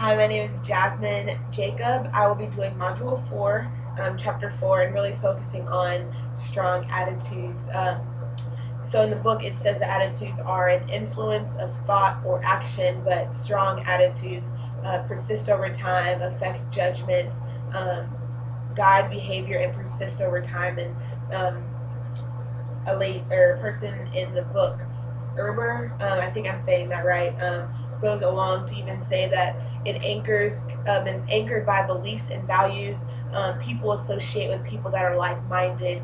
Hi, my name is Jasmine Jacob. I will be doing Module 4, Chapter 4, and really focusing on strong attitudes. So in the book, it says that attitudes are an influence of thought or action, but strong attitudes persist over time, affect judgment, guide behavior, and persist over time. And a person in the book, Erber, I think I'm saying that right, goes along to even say that it is anchored by beliefs and values. People associate with people that are like-minded.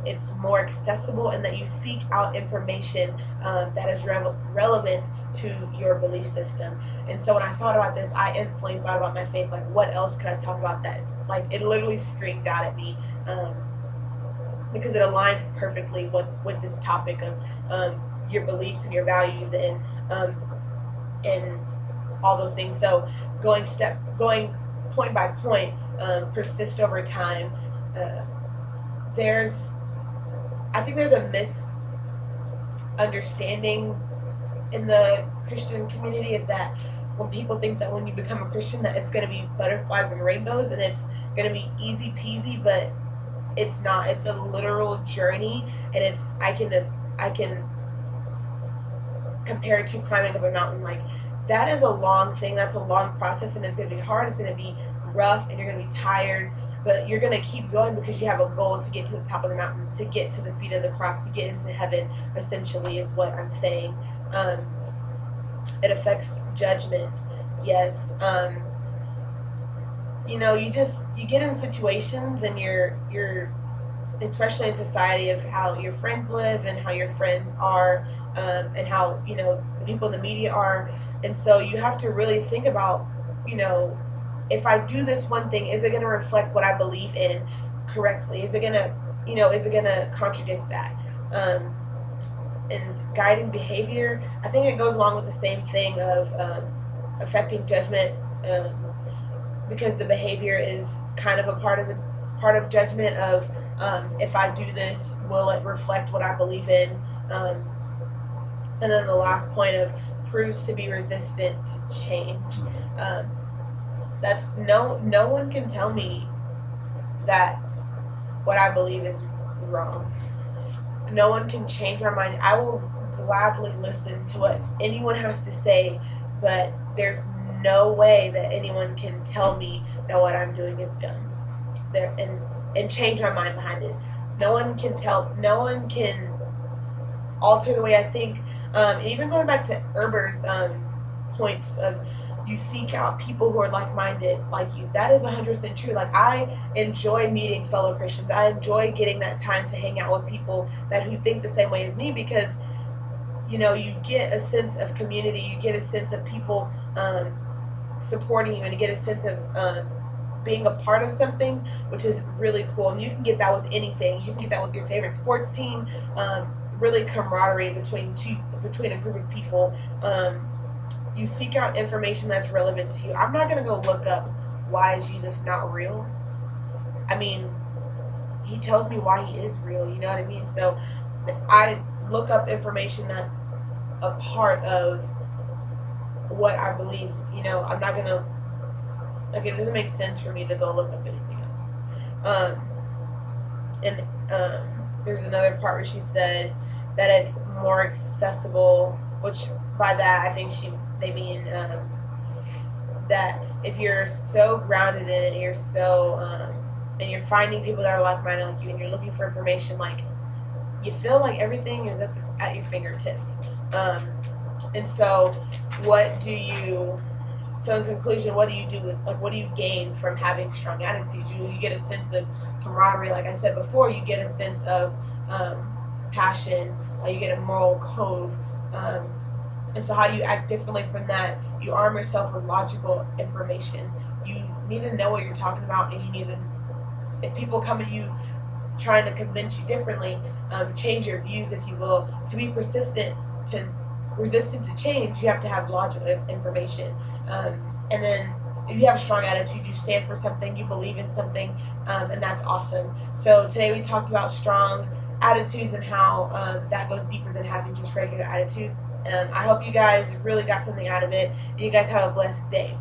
It's more accessible, and that you seek out information that is relevant to your belief system. And so when I thought about this, I instantly thought about my faith. Like, what else could I talk about that? Like, it literally screamed out at me. Because it aligns perfectly with this topic of your beliefs and your values and all those things. So going point by point, persist over time. I think there's a misunderstanding in the Christian community of that when people think that when you become a Christian that it's going to be butterflies and rainbows and it's going to be easy peasy, but it's not. It's a literal journey, and I can compare it to climbing up a mountain. Like, that is a long thing. That's a long process, and it's going to be hard. It's going to be rough, and you're going to be tired, but you're going to keep going because you have a goal to get to the top of the mountain, to get to the feet of the cross, to get into heaven, essentially, is what I'm saying. It affects judgment. Yes. You get in situations, and you're especially in society, of how your friends live and how your friends are, and how the people in the media are. And so you have to really think about, if I do this one thing, is it going to reflect what I believe in correctly? Is it going to contradict that? And guiding behavior, I think it goes along with the same thing of affecting judgment, because the behavior is kind of a part of judgment of, if I do this, will it reflect what I believe in? And then the last point of proves to be resistant to change. That's no one can tell me that what I believe is wrong. No one can change my mind. I will gladly listen to what anyone has to say, but there's no way that anyone can tell me that what I'm doing is dumb and change my mind behind it. No one can alter the way I think. And even going back to Erber's points of, you seek out people who are like-minded like you. That is 100% true. Like, I enjoy meeting fellow Christians. I enjoy getting that time to hang out with people who think the same way as me, because you get a sense of community. You get a sense of people supporting you, and you get a sense of being a part of something, which is really cool. And you can get that with anything. You can get that with your favorite sports team. Really camaraderie between a group of people. You seek out information that's relevant to you. I'm not going to go look up, why is Jesus not real? I mean, he tells me why he is real, you know what I mean? So I look up information that's a part of what I believe. I'm not going to, it doesn't make sense for me to go look up anything else. There's another part where she said that it's more accessible, which by that I think they mean that if you're so grounded in it, you're so and you're finding people that are like-minded like you, and you're looking for information, like, you feel like everything is at your fingertips. And so in conclusion, what do you do what do you gain from having strong attitudes? You get a sense of camaraderie, like I said before. You get a sense of passion. You get a moral code. And so how do you act differently from that? You arm yourself with logical information. You need to know what you're talking about, and you need to, if people come at you trying to convince you differently, change your views, if you will. To be resistant to change, you have to have logical information. And then if you have a strong attitude, you stand for something, you believe in something, and that's awesome. So today we talked about strong attitudes and how that goes deeper than having just regular attitudes. I hope you guys really got something out of it, and you guys have a blessed day.